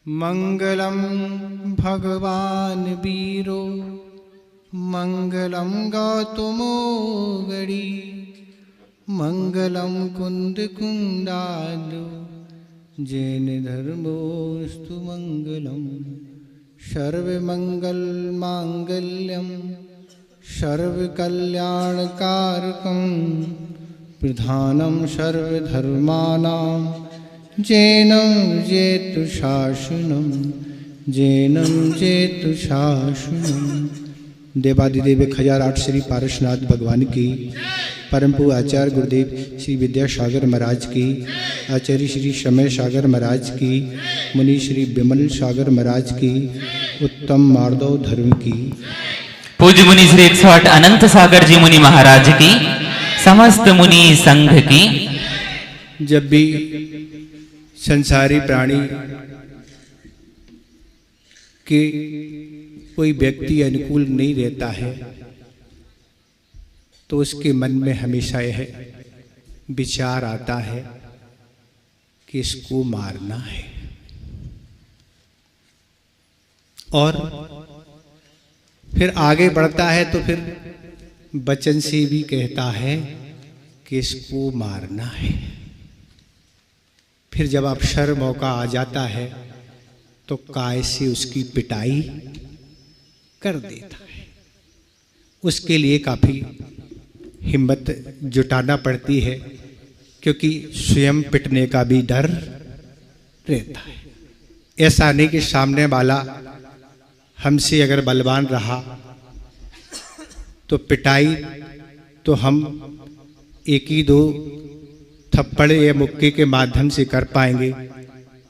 मंगलम भगवान वीरो मंगलम गौतमो गणी मंगलम कुंद कुंडालो जैन धर्मोस्तु मंगलम सर्वमंगल मांगल्यम सर्वकल्याणकारकं प्रधानं सर्वधर्माणां जैनं जेतु शासनं जैनं जेतु शासनं। देवादिदेव खजाराट श्री पारसनाथ भगवान की, परम पूज्य आचार्य गुरुदेव श्री विद्यासागर महाराज की, आचार्य श्री समय सागर महाराज की, मुनि श्री विमल सागर महाराज की, उत्तम मार्दव धर्म की, पूज्य मुनि श्री 108 अनंत सागर जी मुनि महाराज की, समस्त मुनि संघ की। जब भी संसारी प्राणी के कोई व्यक्ति अनुकूल नहीं रहता है तो उसके मन में हमेशा यह विचार आता है कि इसको मारना है, और फिर आगे बढ़ता है तो फिर वचन से भी कहता है कि इसको मारना है। फिर जब अवसर मौका आ जाता है तो काय से उसकी पिटाई कर देता है। उसके लिए काफी हिम्मत जुटाना पड़ती है, क्योंकि स्वयं पिटने का भी डर रहता है। ऐसा नहीं कि सामने वाला हमसे अगर बलवान रहा तो पिटाई तो हम एक ही दो थप्पड़ या मुक्के के माध्यम से कर पाएंगे,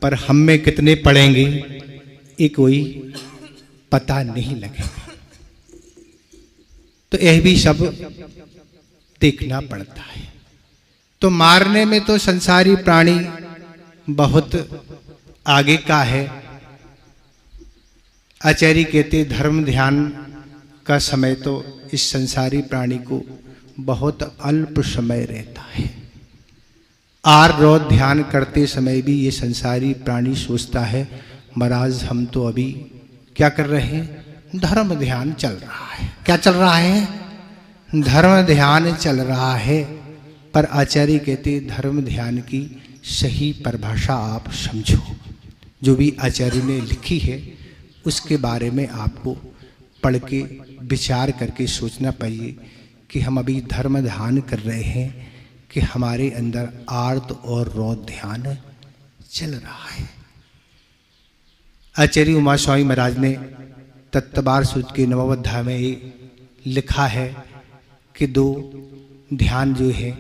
पर हम में कितने पड़ेंगे ये कोई पता नहीं लगेगा। तो यह भी सब देखना पड़ता है। तो मारने में तो संसारी प्राणी बहुत आगे का है। आचार्य कहते धर्म ध्यान का समय तो इस संसारी प्राणी को बहुत अल्प समय रहता है। आर रोज ध्यान करते समय भी ये संसारी प्राणी सोचता है महाराज हम तो अभी क्या कर रहे हैं, धर्म ध्यान चल रहा है। क्या चल रहा है? धर्म ध्यान चल रहा है। पर आचार्य कहते धर्म ध्यान की सही परिभाषा आप समझो। जो भी आचार्य ने लिखी है उसके बारे में आपको पढ़ के विचार करके सोचना चाहिए कि हम अभी धर्म ध्यान कर रहे हैं कि हमारे अंदर आर्त और रौद्र ध्यान चल रहा है। आचार्य उमा स्वामी महाराज ने तत्वार सूत्र के 9वें अध्याय में ये लिखा है कि दो ध्यान जो है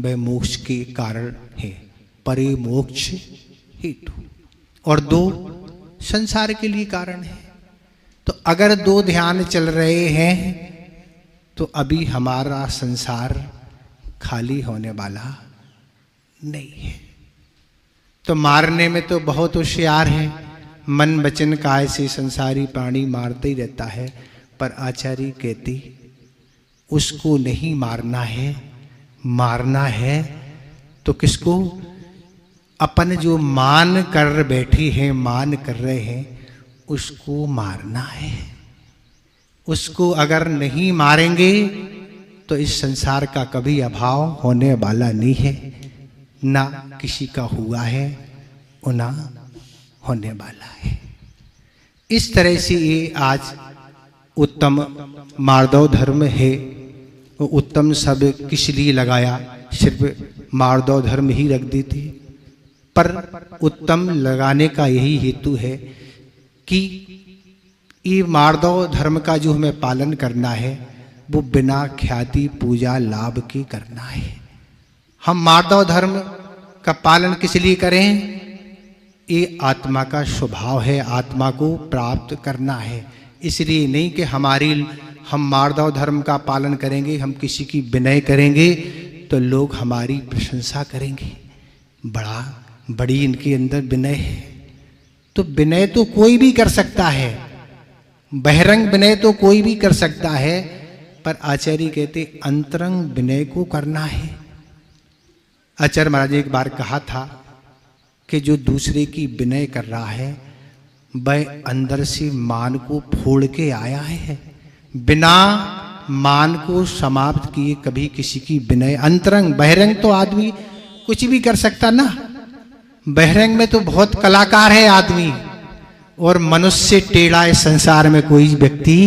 वह मोक्ष के कारण है, परे मोक्ष हेतु, और दो संसार के लिए कारण है। तो अगर दो ध्यान चल रहे हैं तो अभी हमारा संसार खाली होने वाला नहीं है। तो मारने में तो बहुत होशियार है, मन वचन काय से संसारी प्राणी मारते ही रहता है। पर आचार्य कहती उसको नहीं मारना है, मारना है तो किसको? अपन जो मान कर बैठी हैं, मान कर रहे हैं, उसको मारना है। उसको अगर नहीं मारेंगे तो इस संसार का कभी अभाव होने वाला नहीं है, ना किसी का हुआ है और ना होने वाला है। इस तरह से ये आज उत्तम मार्दव धर्म है। वो उत्तम शब्द किस लिए लगाया? सिर्फ मार्दव धर्म ही रख दी थी, पर उत्तम लगाने का यही हेतु है कि ये मार्दव धर्म का जो हमें पालन करना है वो बिना ख्याति पूजा लाभ के करना है। हम मार्दव धर्म का पालन किस लिए करें? ये आत्मा का स्वभाव है, आत्मा को प्राप्त करना है। इसलिए नहीं कि हम मार्दव धर्म का पालन करेंगे, हम किसी की विनय करेंगे तो लोग हमारी प्रशंसा करेंगे, बड़ी इनके अंदर विनय है। तो विनय तो कोई भी कर सकता है, बहिरंग विनय तो कोई भी कर सकता है, पर आचार्य कहते अंतरंग विनय को करना है। आचार्य महाराज ने एक बार कहा था कि जो दूसरे की विनय कर रहा है वह अंदर से मान को फोड़ के आया है। बिना मान को समाप्त किए कभी किसी की विनय, अंतरंग बहिरंग तो आदमी कुछ भी कर सकता ना, बहिरंग में तो बहुत कलाकार है आदमी, और मनुष्य टेढ़ा इस संसार में कोई व्यक्ति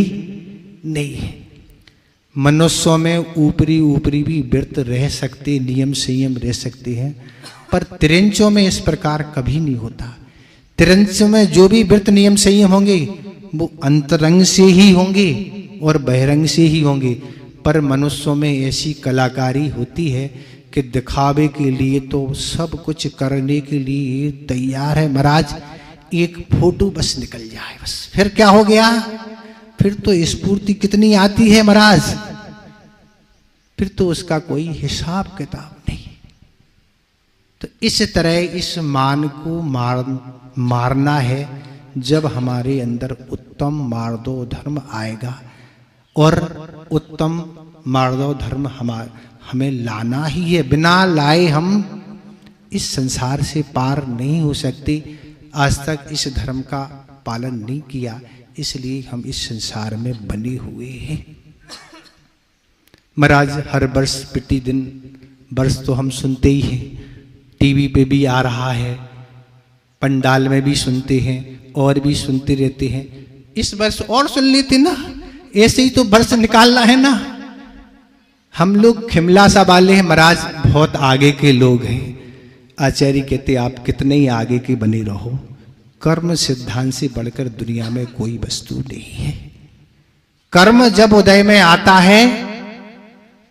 नहीं है। मनुष्यों में ऊपरी ऊपरी भी व्रत रह सकते, नियम संयम रह सकते हैं, पर तिरंचों में इस प्रकार कभी नहीं होता। तिरंचों में जो भी व्रत नियम संयम होंगे वो अंतरंग से ही होंगे और बहिरंग से ही होंगे। पर मनुष्यों में ऐसी कलाकारी होती है कि दिखावे के लिए तो सब कुछ करने के लिए तैयार है। महाराज एक फोटो बस निकल जाए, बस फिर क्या हो गया, फिर तो स्फूर्ति कितनी आती है महाराज, फिर तो उसका कोई हिसाब किताब नहीं। तो इस तरह इस मान को मारना है। जब हमारे अंदर उत्तम मार्दो धर्म आएगा, और उत्तम मार्दो धर्म हमें लाना ही है। बिना लाए हम इस संसार से पार नहीं हो सकते। आज तक इस धर्म का पालन नहीं किया, इसलिए हम इस संसार में बने हुए हैं। महाराज हर वर्ष प्रतिदिन वर्ष तो हम सुनते ही हैं, टीवी पे भी आ रहा है, पंडाल में भी सुनते हैं और भी सुनते रहते हैं। इस वर्ष और सुन लेते ना, ऐसे ही तो वर्ष निकालना है ना। हम लोग खिमलासा वाले हैं महाराज, बहुत आगे के लोग हैं। आचार्य कहते आप कितने ही आगे के बने रहो, कर्म सिद्धांत से बढ़कर दुनिया में कोई वस्तु नहीं है। कर्म जब उदय में आता है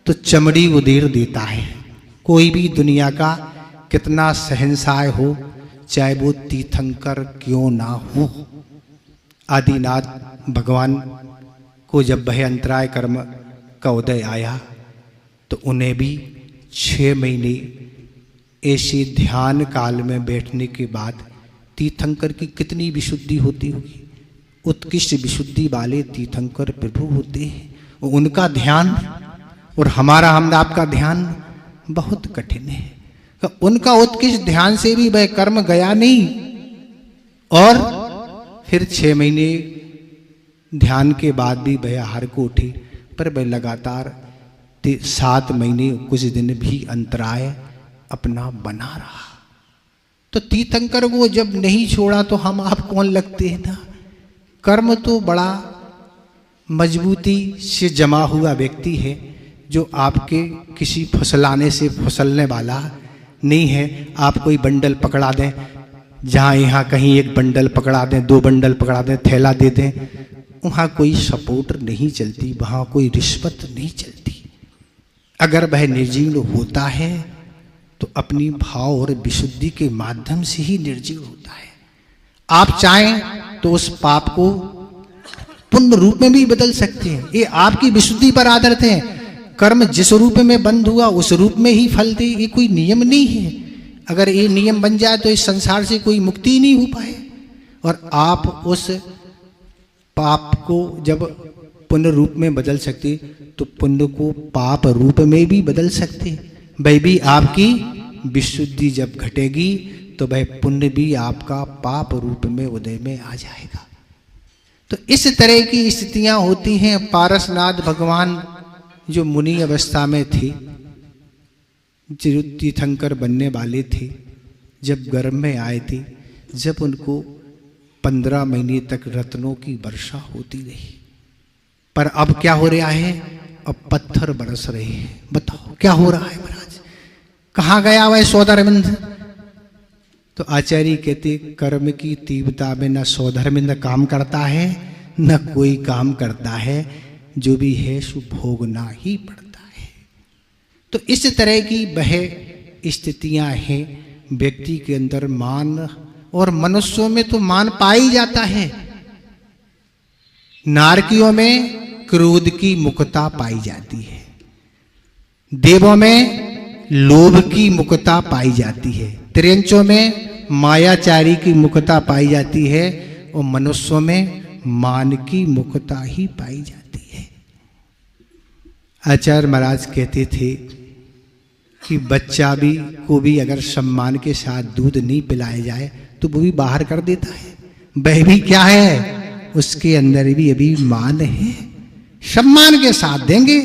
तो चमड़ी उधेड़ देता है। कोई भी दुनिया का कितना शहंशाह हो, चाहे वो तीर्थंकर क्यों ना हो। आदिनाथ भगवान को जब वह अंतराय कर्म का उदय आया तो उन्हें भी 6 महीने ऐसे ध्यान काल में बैठने के बाद, तीर्थंकर की कितनी विशुद्धि होती होगी, उत्कृष्ट विशुद्धि वाले तीर्थंकर प्रभु होते हैं। उनका ध्यान और हमारा हम आपका ध्यान बहुत कठिन है। तो उनका उत्कृष्ट ध्यान से भी वह कर्म गया नहीं, और फिर 6 महीने ध्यान के बाद भी वह आहार को उठे, पर वह लगातार 7 महीने कुछ दिन भी अंतराय अपना बना रहा। तो तीर्थंकर को जब नहीं छोड़ा तो हम आप कौन लगते हैं ना। कर्म तो बड़ा मजबूती से जमा हुआ व्यक्ति है, जो आपके किसी फुसलाने से फुसलने वाला नहीं है। आप कोई बंडल पकड़ा दें, जहाँ यहाँ कहीं एक बंडल पकड़ा दें, 2 बंडल पकड़ा दें, थैला दे दें, वहाँ कोई सपोर्ट नहीं चलती, वहाँ कोई रिश्वत नहीं चलती। अगर वह निर्जीर्ण होता है तो अपनी भाव और विशुद्धि के माध्यम से ही निर्जीर्ण होता है। आप चाहें तो उस पाप को पुण्य रूप में भी बदल सकते हैं। ये आपकी विशुद्धि पर आधारित है। कर्म जिस रूप में बंद हुआ उस रूप में ही फल दे, ये कोई नियम नहीं है। अगर ये नियम बन जाए तो इस संसार से कोई मुक्ति नहीं हो पाए। और आप उस पाप को जब पुण्य रूप में बदल सकते तो पुण्य को पाप रूप में भी बदल सकते। वह भी आपकी विशुद्धि जब घटेगी तो वह पुण्य भी आपका पाप रूप में उदय में आ जाएगा। तो इस तरह की स्थितियां होती हैं। पारसनाथ भगवान जो मुनि अवस्था में थे, जो तीर्थंकर बनने वाले थे, जब गर्भ में आए थे, जब उनको 15 महीने तक रत्नों की वर्षा होती रही, पर अब क्या हो रहा है, अब पत्थर बरस रहे हैं। बताओ क्या हो रहा है महाराज, कहाँ गया वह सौधर्मिंद। तो आचार्य कहते कर्म की तीव्रता में न सौधर्मिंद काम करता है न कोई काम करता है, जो भी है सो भोगना ही पड़ता है। तो इस तरह की वह स्थितियां हैं व्यक्ति के अंदर। मान और मनुष्यों में तो मान पाई जाता है, नारकियों में क्रोध की मुक्तता पाई जाती है, देवों में लोभ की मुक्तता पाई जाती है, त्रियंचों में मायाचारी की मुक्तता पाई जाती है, और मनुष्यों में मान की मुक्तता ही पाई जाती है। आचार्य महाराज कहते थे कि बच्चा भी को भी अगर सम्मान के साथ दूध नहीं पिलाया जाए तो वो भी बाहर कर देता है। वह भी क्या है, उसके अंदर भी अभी मान है, सम्मान के साथ देंगे।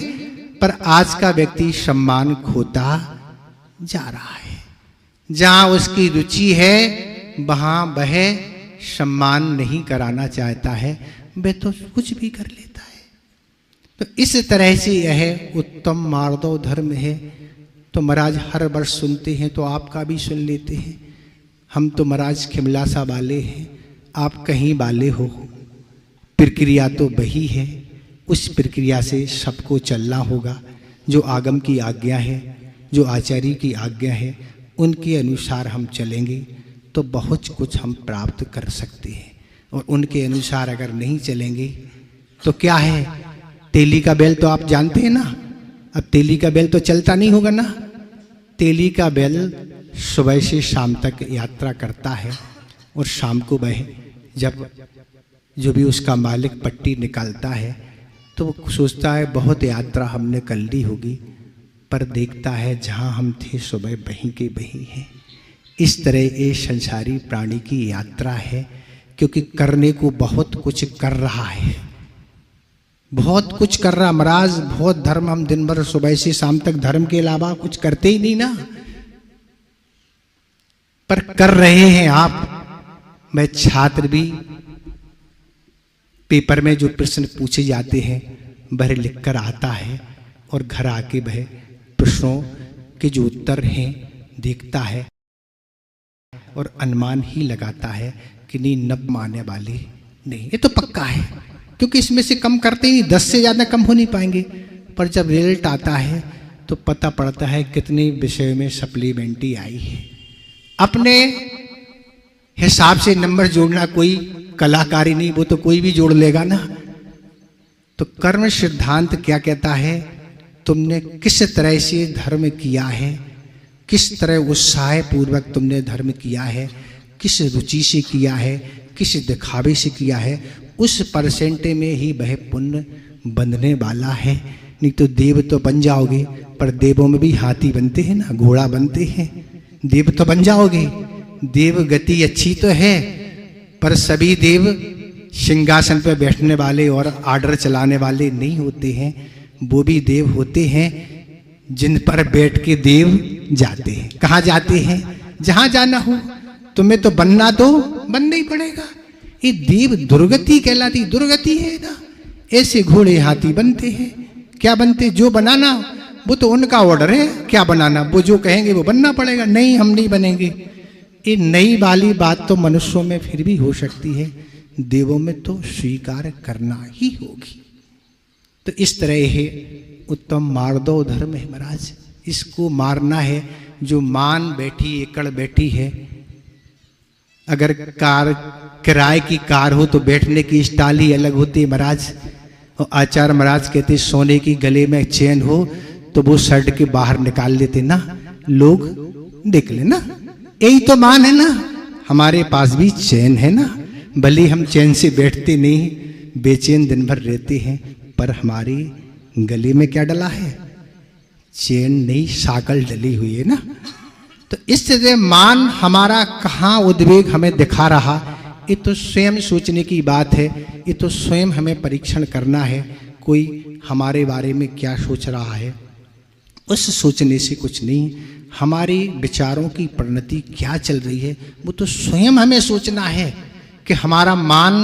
पर आज का व्यक्ति सम्मान खोता जा रहा है। जहां उसकी रुचि है वहां वह सम्मान नहीं कराना चाहता है, वह तो कुछ भी कर लेता है। तो इस तरह से यह उत्तम मार्दव धर्म है। तो महाराज हर वर्ष सुनते हैं तो आपका भी सुन लेते हैं। हम तो महाराज खिमलासा वाले हैं, आप कहीं वाले हो। प्रक्रिया तो वही है, उस प्रक्रिया से सबको चलना होगा। जो आगम की आज्ञा है, जो आचार्य की आज्ञा है, उनके अनुसार हम चलेंगे तो बहुत कुछ हम प्राप्त कर सकते हैं। और उनके अनुसार अगर नहीं चलेंगे तो क्या है, तेली का बैल तो आप जानते हैं ना। अब तेली का बैल तो चलता नहीं होगा ना। तेली का बैल सुबह से शाम तक यात्रा करता है और शाम को वह जब जो भी उसका मालिक पट्टी निकालता है तो वो सोचता है बहुत यात्रा हमने कर ली होगी, पर देखता है जहाँ हम थे सुबह वहीं के वहीं हैं। इस तरह ये संसारी प्राणी की यात्रा है, क्योंकि करने को बहुत कुछ कर रहा है, बहुत कुछ कर रहा। महाराज बहुत धर्म, हम दिन भर सुबह से शाम तक धर्म के अलावा कुछ करते ही नहीं ना, पर कर रहे हैं आप। मैं छात्र भी पेपर में जो प्रश्न पूछे जाते हैं वह लिख कर आता है और घर आके वह प्रश्नों के जो उत्तर हैं देखता है और अनुमान ही लगाता है कि नहीं, नब्बे आने वाले नहीं, ये तो पक्का है, क्योंकि इसमें से कम करते ही 10 से ज़्यादा कम हो नहीं पाएंगे। पर जब रिजल्ट आता है तो पता पड़ता है कितने विषय में सप्लीमेंट्री आई है। अपने हिसाब से नंबर जोड़ना कोई कलाकारी नहीं, वो तो कोई भी जोड़ लेगा ना। तो कर्म सिद्धांत क्या कहता है, तुमने किस तरह से धर्म किया है, किस तरह उत्साह पूर्वक तुमने धर्म किया है, किस रुचि से किया है, किस दिखावे से किया है, उस परसेंट में ही वह पुण्य बंधने वाला है। नहीं तो देव तो बन जाओगे, पर देवों में भी हाथी बनते हैं ना, घोड़ा बनते हैं। देव तो बन जाओगे, देव गति अच्छी तो है, पर सभी देव सिंहासन पर बैठने वाले और आर्डर चलाने वाले नहीं होते हैं। वो भी देव होते हैं जिन पर बैठ के देव जाते हैं। कहाँ जाते हैं, जहां जाना हो। तुम्हें तो बनना तो बनना ही पड़ेगा। ये देव दुर्गति कहलाती, दुर्गति है ना। ऐसे घोड़े हाथी बनते हैं, क्या बनते, जो बनाना वो तो उनका ऑर्डर है, क्या बनाना वो जो कहेंगे वो बनना पड़ेगा। नहीं, हम नहीं बनेंगे। ये नई वाली बात तो मनुष्यों में फिर भी हो सकती है, देवों में तो स्वीकार करना ही होगी। तो इस तरह है उत्तम मार्दव धर्म है महाराज, इसको मारना है। जो मान बैठी एकड़ बैठी है, अगर कार किराए की कार हो तो बैठने की स्टाइल ही अलग होती है महाराज। और आचार्य महाराज कहते सोने की गले में चैन हो तो वो शर्ट के बाहर निकाल लेते ना, लोग देख लेना। यही तो मान है ना। हमारे पास भी चैन है ना, भले हम चैन से बैठते नहीं, बेचैन दिन भर रहते हैं, पर हमारी गले में क्या डला है, चैन नहीं, साकल डली हुई है ना। तो इस तरह मान हमारा कहाँ उद्वेग हमें दिखा रहा, ये तो स्वयं सोचने की बात है। ये तो स्वयं हमें परीक्षण करना है, कोई हमारे बारे में क्या सोच रहा है। उस सोचने से कुछ नहीं, हमारी विचारों की परिणति क्या चल रही है वो तो स्वयं हमें सोचना है कि हमारा मान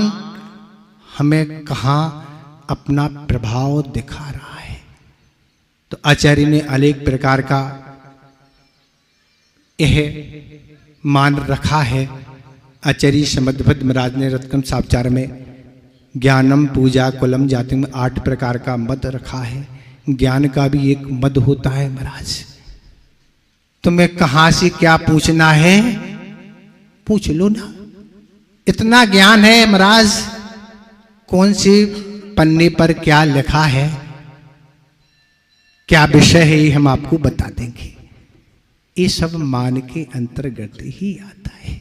हमें कहाँ अपना प्रभाव दिखा रहा है। तो आचार्य ने अनेक प्रकार का यह मान रखा है। आचार्य समद्भद महाराज ने रत्कम सापचार में ज्ञानम पूजा कुलम जाति में 8 प्रकार का मद रखा है। ज्ञान का भी एक मद होता है महाराज। तुम्हें कहां से क्या पूछना है पूछ लो ना, इतना ज्ञान है महाराज। कौन से पन्ने पर क्या लिखा है, क्या विषय है, ये हम आपको बता देंगे। ये सब मान के अंतर्गत ही आता है।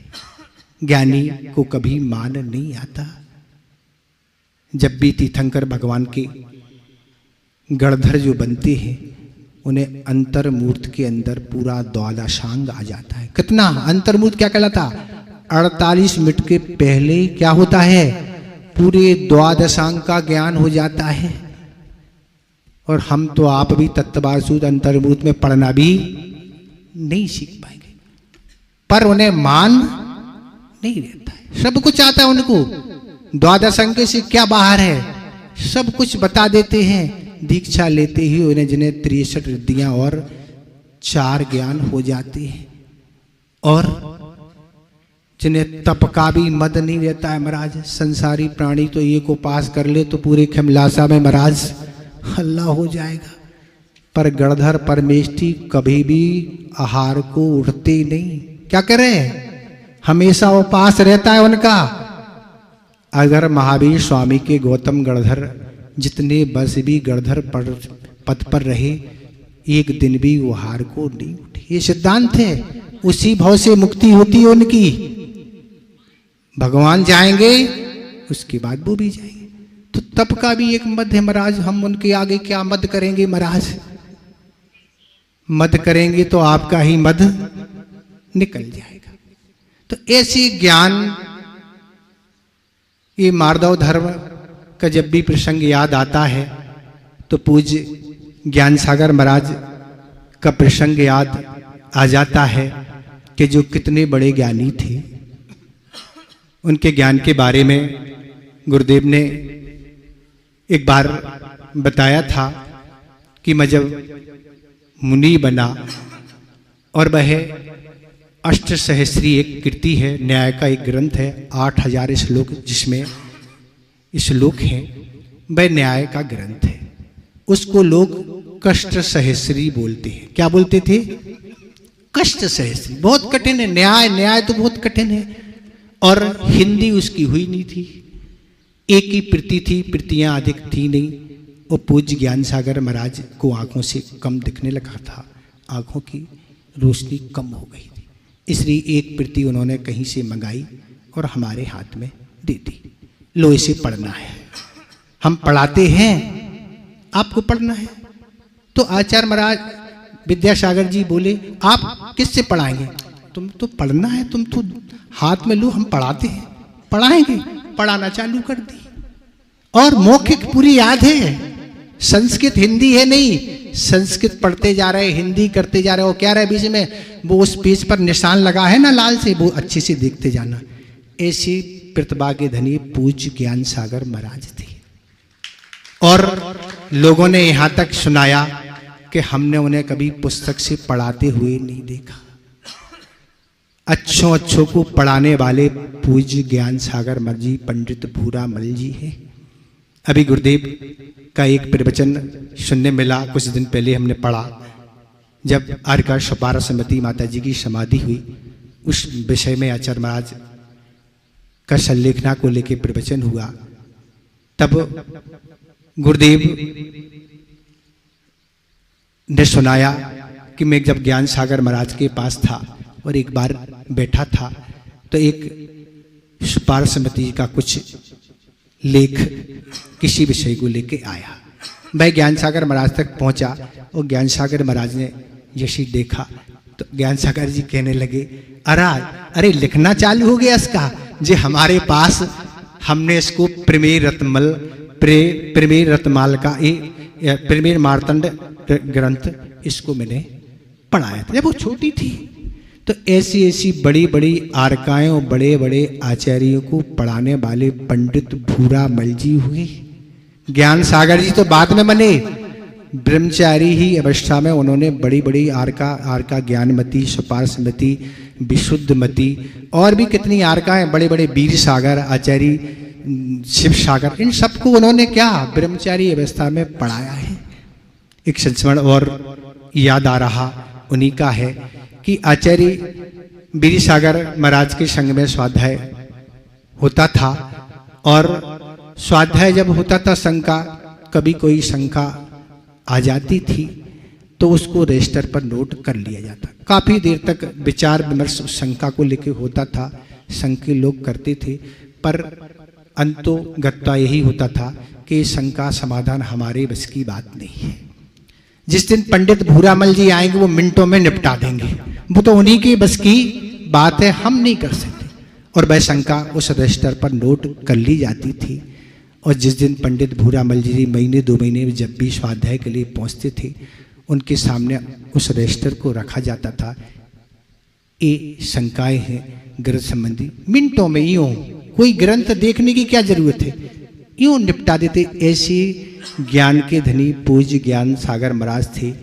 ज्ञानी को कभी मान नहीं आता। जब भी तीर्थंकर भगवान के गणधर जो बनते हैं उन्हें अंतर्मूर्त के अंदर पूरा द्वादशांग आ जाता है। कितना अंतर्मूर्त क्या कहलाता? 48 मिनट के पहले क्या होता है? पूरे द्वादशांग का ज्ञान हो जाता है। और हम तो आप भी तत्ववाद सूत्र अंतर्मूर्त में पढ़ना भी नहीं सीख पाएंगे, पर उन्हें मान नहीं रहता है। सब कुछ आता है उनको, द्वादशांग से क्या बाहर है सब कुछ बता देते हैं। दीक्षा लेते ही उन्हें जिन्हें 63 रिद्धियां और 4 ज्ञान हो जाते हैं, और जिन्हें तप का भी मद नहीं रहता है महाराज। संसारी प्राणी तो एक उपास कर ले तो पूरे खिमलासा में महाराज हल्ला हो जाएगा, पर गणधर परमेष्ठी कभी भी आहार को उठते नहीं। क्या करे? हमेशा उपास रहता है उनका। अगर महावीर स्वामी के गौतम गणधर जितने वर्ष भी गणधर पद पर रहे, एक दिन भी वो आहार को नहीं उठे। ये सिद्धांत है। उसी भाव से मुक्ति होती है उनकी। भगवान जाएंगे उसके बाद वो भी जाएंगे। तो तप का भी एक मद है महाराज। हम उनके आगे क्या मद करेंगे महाराज? मद करेंगे तो आपका ही मद निकल जाएगा। तो ऐसे ज्ञान, ये मार्दव धर्म का जब भी प्रसंग याद आता है तो पूज्य ज्ञान सागर महाराज का प्रसंग याद आ जाता है कि जो कितने बड़े ज्ञानी थे। उनके ज्ञान के बारे में गुरुदेव ने एक बार बताया था कि मैं जब मुनि बना, और वह अष्टसहस्री एक कृति है, न्याय का एक ग्रंथ है, 8000 श्लोक जिसमें श्लोक हैं, वह न्याय का ग्रंथ है। उसको लोग कष्ट सहस्री बोलते हैं। क्या बोलते थे? कष्ट सहस्री। बहुत कठिन है न्याय। न्याय तो बहुत कठिन है, और हिंदी उसकी हुई नहीं थी। एक ही प्रति थी, प्रतियां अधिक थी नहीं। और पूज्य ज्ञान सागर महाराज को आंखों से कम दिखने लगा था, आंखों की रोशनी कम हो गई थी। इसलिए एक प्रति उन्होंने कहीं से मंगाई और हमारे हाथ में दे दी। लो, इसे पढ़ना है। हम पढ़ाते हैं, आपको पढ़ना है। तो आचार्य महाराज विद्यासागर जी बोले, आप किससे पढ़ाएंगे? तुम तो पढ़ना है, तुम तो हाथ में लो, हम पढ़ाते हैं, पढ़ाएंगे। पढ़ाना चालू कर दी, और मौखिक पूरी याद है। संस्कृत हिंदी है नहीं, संस्कृत पढ़ते जा रहे, हिंदी करते जा रहे। वो क्या रहे बीच में, वो उस पेज पर निशान लगा है ना लाल से, वो अच्छे से देखते जाना। ऐसी प्रतिभा के धनी पूज्य ज्ञान सागर महाराज थे। और लोगों ने यहां तक सुनाया कि हमने उन्हें कभी पुस्तक से पढ़ाते हुए नहीं देखा। अच्छों को पढ़ाने वाले पूज्य ज्ञान सागर जी पंडित भूरा मल जी हैं। अभी गुरुदेव का एक प्रवचन सुनने मिला, कुछ दिन पहले हमने पढ़ा, जब आर्का शपारा समिति माता जी की समाधि हुई, उस विषय में आचार्य महाराज का संलेखना को लेकर प्रवचन हुआ। तब गुरुदेव ने सुनाया कि मैं जब ज्ञान सागर महाराज के पास था और एक बार बैठा था, तो एक शपारा समिति का कुछ लेख किसी विषय को लेके आया। वह ज्ञान सागर महाराज तक पहुंचा, और ज्ञान सागर महाराज ने जैसे देखा तो ज्ञान सागर जी कहने लगे, अरे लिखना चालू हो गया इसका। जे हमारे पास हमने इसको प्रमेय रत्नमाल का प्रमेय मार्तंड ग्रंथ, इसको मैंने पढ़ाया था जब वो छोटी थी। तो ऐसी ऐसी बड़ी बड़ी आर्काएं और बड़े बड़े आचार्यों को पढ़ाने वाले पंडित भूरा मल जी हुए। ज्ञान सागर जी तो बाद में बने, ब्रह्मचारी ही अवस्था में उन्होंने बड़ी बड़ी आर्का ज्ञानमती, सपारसमती, विशुद्धमती और भी कितनी आर्काएं, बड़े बड़े वीर सागर, आचार्य शिव सागर, इन सबको उन्होंने क्या ब्रह्मचारी अवस्था में पढ़ाया है। एक संस्मरण और याद आ रहा उन्हीं का है कि आचार्य वीर सागर महाराज के संग में स्वाध्याय होता था, और स्वाध्याय जब होता था संघ का, कभी कोई शंका आ जाती थी तो उसको रजिस्टर पर नोट कर लिया जाता। काफी देर तक विचार विमर्श उस शंका को लेकर होता था, संघ के लोग करते थे, पर अंतोगत्वा यही होता था कि शंका समाधान हमारे बस की बात नहीं है। जिस दिन पंडित भूरामल जी आएंगे वो मिनटों में निपटा देंगे, वो तो उन्हीं की बस की बात है, हम नहीं कर सकते। और वह शंका उस रजिस्टर पर नोट कर ली जाती थी। और जिस दिन पंडित भूरामल जी महीने 2 महीने में जब भी स्वाध्याय के लिए पहुंचते थे, उनके सामने उस रजिस्टर को रखा जाता था। ये शंकाएं हैं ग्रंथ संबंधी, मिनटों में यूं, कोई ग्रंथ देखने की क्या जरूरत है, यूं निपटा देते। ऐसे ज्ञान के धनी पूज्य ज्ञान सागर महाराज थे,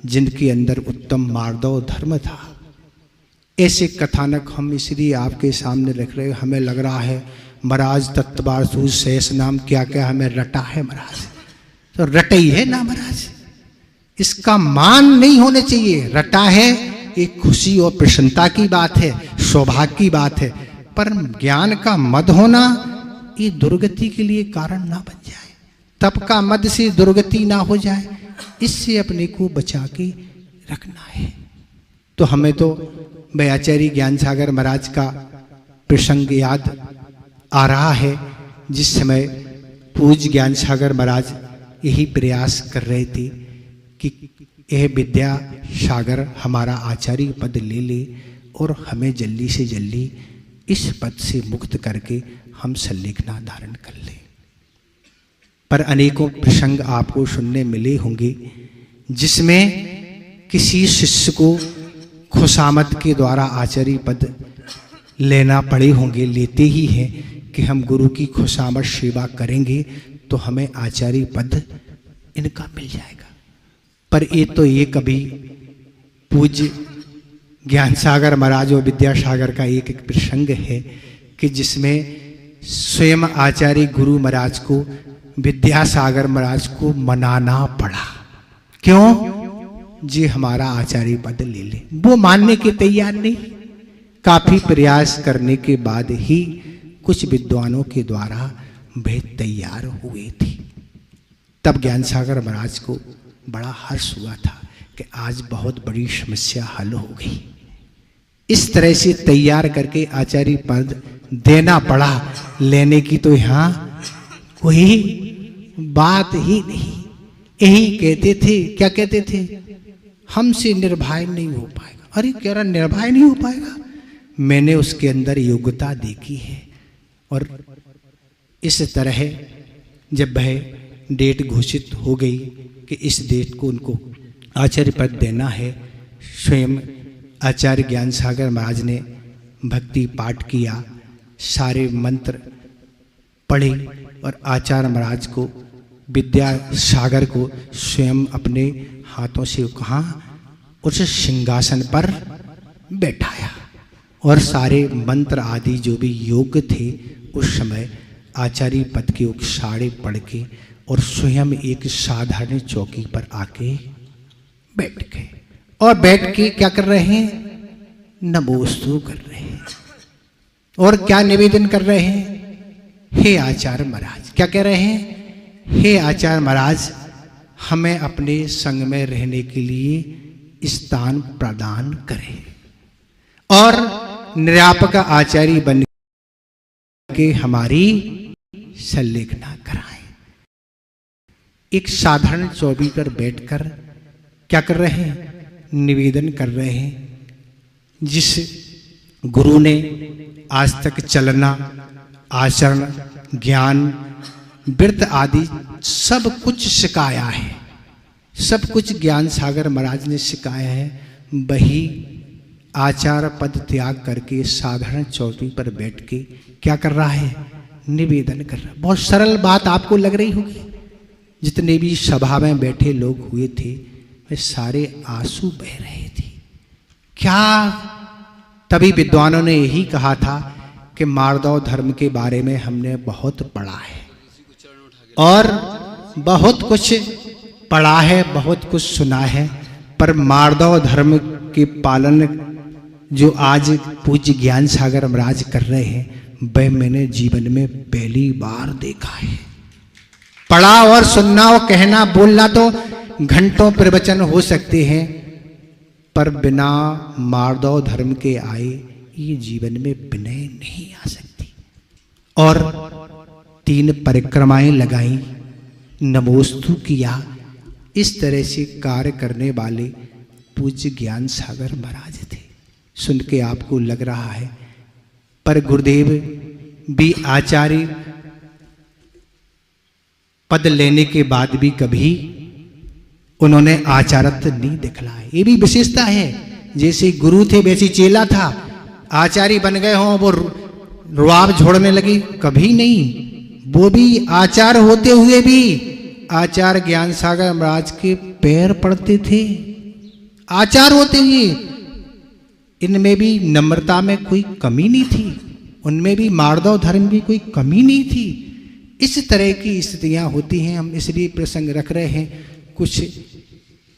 जिनके अंदर उत्तम मार्दव धर्म था। ऐसे कथानक हम इसलिए आपके सामने रख रहे हैं। हमें लग रहा है महाराज तत्वार सूझ शेष नाम क्या क्या हमें रटा है महाराज, तो रटे ही है ना महाराज, इसका मान नहीं होने चाहिए। रटा है एक खुशी और प्रसन्नता की बात है, सौभाग्य की बात है, पर ज्ञान का मद होना ये दुर्गति के लिए कारण ना बन जाए, तप का मद से दुर्गति ना हो जाए, इससे अपने को बचा के रखना है। तो हमें तो आचार्य ज्ञान सागर महाराज का प्रसंग याद आ रहा है, जिस समय पूज्य ज्ञान सागर महाराज यही प्रयास कर रहे थे कि यह विद्या सागर हमारा आचार्य पद ले ले और हमें जल्दी से जल्दी इस पद से मुक्त करके हम संलेखना धारण कर ले। पर अनेकों प्रसंग आपको सुनने मिले होंगे जिसमें किसी शिष्य को खुशामद के द्वारा आचार्य पद लेना पड़े होंगे, लेते ही हैं कि हम गुरु की खुशामद सेवा करेंगे तो हमें आचार्य पद इनका मिल जाएगा। पर ये कभी पूज्य ज्ञान सागर महाराज और विद्यासागर का एक प्रसंग है कि जिसमें स्वयं आचार्य गुरु महाराज को विद्यासागर महाराज को मनाना पड़ा। क्यों? जी हमारा आचार्य पद ले ले। वो मानने के तैयार नहीं। काफी प्रयास करने के बाद ही कुछ विद्वानों के द्वारा वे तैयार हुए थे। तब ज्ञान सागर महाराज को बड़ा हर्ष हुआ था कि आज बहुत बड़ी समस्या हल हो गई। इस तरह से तैयार करके आचार्य पद देना पड़ा, लेने की तो यहाँ कोई बात ही नहीं। यही कहते थे, क्या कहते थे, हमसे निर्भय नहीं हो पाएगा। अरे कह रहा निर्भय नहीं हो पाएगा, मैंने उसके अंदर योग्यता देखी है। और इस तरह जब वह डेट घोषित हो गई कि इस डेट को उनको आचार्य पद देना है, स्वयं आचार्य ज्ञान सागर महाराज ने भक्ति पाठ किया, सारे मंत्र पढ़े और आचार्य महाराज को विद्यासागर को स्वयं अपने हाथों से कहा उस सिंहासन पर बैठाया और सारे मंत्र आदि जो भी योग थे उस समय आचार्य पद के उकसाड़े पढ़ के और स्वयं एक साधारण चौकी पर आके बैठ गए। और बैठ के क्या कर रहे हैं? नमोस्तु कर रहे हैं। और क्या निवेदन कर रहे हैं? हे आचार्य महाराज, क्या कह रहे हैं? हे आचार्य महाराज, हमें अपने संग में रहने के लिए स्थान प्रदान करें और निरापक आचार्य बन के हमारी संलेखना कराएं। एक साधारण चौकी पर बैठकर क्या कर रहे हैं? निवेदन कर रहे हैं। जिस गुरु ने आज तक चलना, आचरण, ज्ञान, व्रत आदि सब कुछ सिखाया है, सब कुछ ज्ञान सागर महाराज ने सिखाया है, वही आचार्य पद त्याग करके साधारण चौकी पर बैठ के क्या कर रहा है? निवेदन कर रहा है। बहुत सरल बात आपको लग रही होगी। जितने भी सभा में बैठे लोग हुए थे वे सारे आंसू बह रहे थे। क्या? तभी विद्वानों ने यही कहा था कि मार्दव धर्म के बारे में हमने बहुत पढ़ा है और बहुत कुछ पढ़ा है, बहुत कुछ सुना है, पर मार्दव धर्म के पालन जो आज पूज्य ज्ञान सागर महाराज कर रहे हैं वह मैंने जीवन में पहली बार देखा है। पढ़ा और सुनना और कहना बोलना तो घंटों प्रवचन हो सकते हैं, पर बिना मार्दव धर्म के आए ये जीवन में विनय नहीं आ सकती। और 3 परिक्रमाएं लगाई, नमोस्तु किया, इस तरह से कार्य करने वाले पूज्य ज्ञान सागर महाराज थे। सुन के आपको लग रहा है, पर गुरुदेव भी आचार्य पद लेने के बाद भी कभी उन्होंने आचारत्व नहीं दिखलाया। ये भी विशेषता है, जैसे गुरु थे वैसे चेला था। आचार्य बन गए हों, वो रुआब छोड़ने लगी, कभी नहीं। वो भी आचार्य होते हुए भी आचार्य ज्ञान सागर महाराज के पैर पड़ते थे। आचार्य होते हुए इनमें भी नम्रता में कोई कमी नहीं थी, उनमें भी मार्दव धर्म की कोई कमी नहीं थी। इस तरह की स्थितियां होती हैं। हम इसलिए प्रसंग रख रहे हैं, कुछ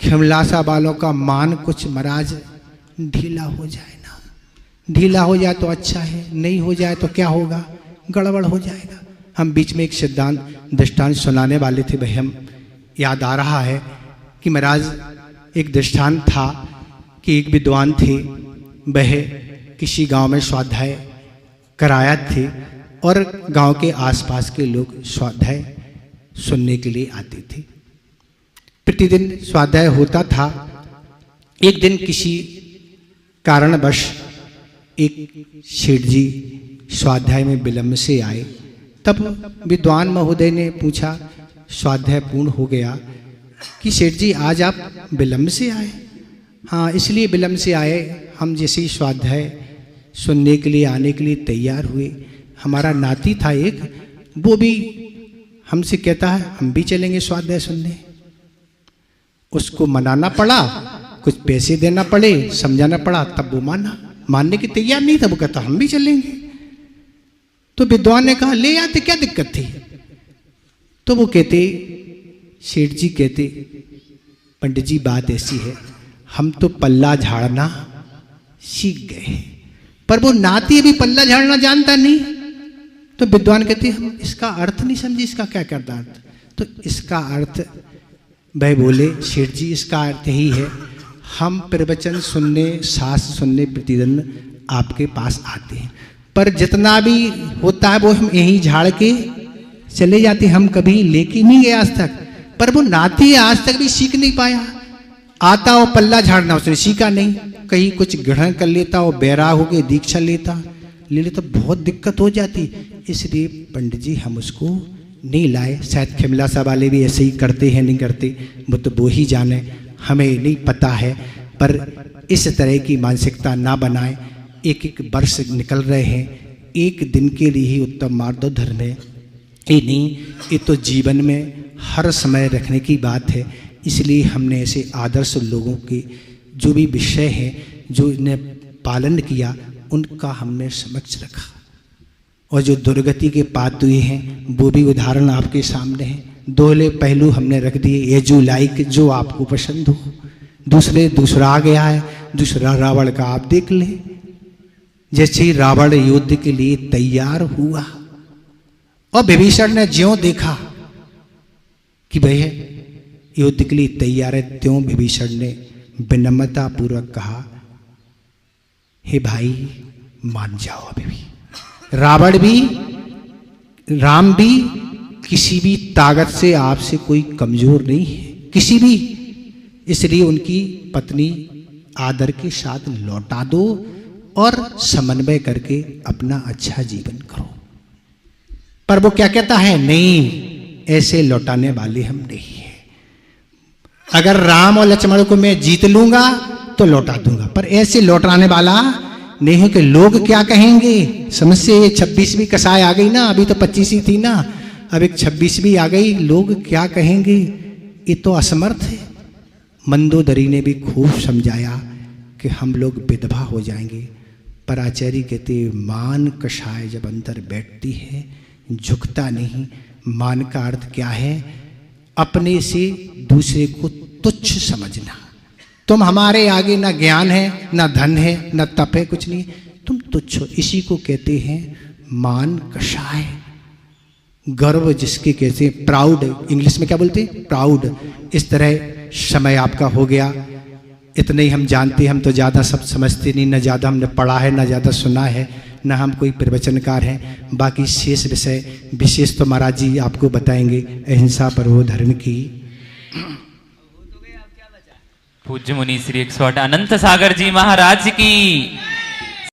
खिमलासा वालों का मान कुछ महाराज ढीला हो जाए ना, ढीला हो जाए तो अच्छा है, नहीं हो जाए तो क्या होगा, गड़बड़ हो जाएगा। हम बीच में एक सिद्धांत दृष्टांत सुनाने वाले थे, भाई हम याद आ रहा है कि महाराज एक दृष्टांत था कि एक विद्वान थे, वह किसी गांव में स्वाध्याय कराया थे और गांव के आसपास के लोग स्वाध्याय सुनने के लिए आते थे। प्रतिदिन स्वाध्याय होता था। एक दिन किसी कारणवश एक सेठ जी स्वाध्याय में विलंब से आए। तब विद्वान महोदय ने पूछा, स्वाध्याय पूर्ण हो गया, कि सेठ जी आज आप विलंब से आए? हाँ, इसलिए विलंब से आए, हम जैसे ही स्वाध्याय सुनने के लिए आने के लिए तैयार हुए, हमारा नाती था एक, वो भी हमसे कहता है हम भी चलेंगे स्वाध्याय सुनने। उसको मनाना पड़ा, कुछ पैसे देना पड़े, समझाना पड़ा, तब वो मानने की तैयार नहीं था। वो कहता हम भी चलेंगे। तो विद्वान ने कहा ले आते, क्या दिक्कत थी? तो वो कहते, सेठ जी कहते, पंडित जी बात ऐसी है, हम तो पल्ला झाड़ना सीख गए, पर वो नाती अभी पल्ला झाड़ना जानता नहीं। तो विद्वान कहते हम इसका अर्थ नहीं समझे, इसका क्या करता अर्थ? तो इसका अर्थ वह बोले, सेठ जी इसका अर्थ ही है, हम प्रवचन सुनने, शास्त्र सुनने प्रतिदिन आपके पास आते हैं, पर जितना भी होता है वो हम यहीं झाड़ के चले जाते, हम कभी लेके नहीं गए आज तक। पर वो नाती आज तक भी सीख नहीं पाया। आता वो पल्ला झाड़ना उसने सीखा नहीं, कहीं कुछ ग्रहण कर लेता, वो बैराग होके दीक्षा लेता, ले लेता, बहुत दिक्कत हो जाती। इसलिए पंडित जी हम उसको नहीं लाए। शायद खिमलासा वाले भी ऐसे ही करते हैं, नहीं करते, वो तो वो ही जाने, हमें नहीं पता है। पर इस तरह की मानसिकता ना बनाएं। एक एक वर्ष निकल रहे हैं, एक दिन के लिए ही उत्तम मार्ग धर्म है ये नहीं, ये तो जीवन में हर समय रखने की बात है। इसलिए हमने ऐसे आदर्श लोगों के जो भी विषय हैं, जो इन्हें पालन किया, उनका हमने समक्ष रखा। और जो दुर्गति के पात्र हुए हैं वो भी उदाहरण आपके सामने हैं। दोहले पहलू हमने रख दिए, ये जो लाइक जो आपको पसंद हो। दूसरा आ गया है, दूसरा रावण का आप देख लें। जैसे ही रावण युद्ध के लिए तैयार हुआ और विभीषण ने ज्यों देखा कि भैया युद्ध के लिए तैयार है, त्यों विभीषण ने विनम्रता पूर्वक कहा, हे भाई मान जाओ। अभी भी रावण भी, राम भी किसी भी ताकत से आपसे कोई कमजोर नहीं है, किसी भी। इसलिए उनकी पत्नी आदर के साथ लौटा दो और समन्वय करके अपना अच्छा जीवन करो। पर वो क्या कहता है, नहीं, ऐसे लौटाने वाले हम नहीं हैं। अगर राम और लक्ष्मण को मैं जीत लूंगा तो लौटा दूंगा, पर ऐसे लौटाने वाला नहीं हो कि लोग क्या कहेंगे। समस्या ये 26वीं कसाई आ गई ना, अभी तो 25 ही थी ना, अब एक 26वीं आ गई, लोग क्या कहेंगे, ये तो असमर्थ है। मंदोदरी ने भी खूब समझाया कि हम लोग विधवा हो जाएंगे, पर आचार्य कहते मान कषाय जब अंदर बैठती है झुकता नहीं। मान का अर्थ क्या है, अपने से दूसरे को तुच्छ समझना। तुम हमारे आगे ना ज्ञान है, ना धन है, ना तप है, कुछ नहीं, तुम तुच्छ हो। इसी को कहते हैं मान कषाय। गर्व जिसके कहते हैं प्राउड, इंग्लिश में क्या बोलते हैं, प्राउड। इस तरह समय आपका हो गया, इतने ही हम जानते हैं। हम तो ज़्यादा सब समझते नहीं, ना ज़्यादा हमने पढ़ा है, ना ज़्यादा सुना है, ना हम कोई प्रवचनकार हैं। बाकी शेष विषय विशेष तो महाराज जी आपको बताएंगे। अहिंसा परमो धर्म की पूज्य मुनि श्री 108 अनंत सागर जी महाराज की।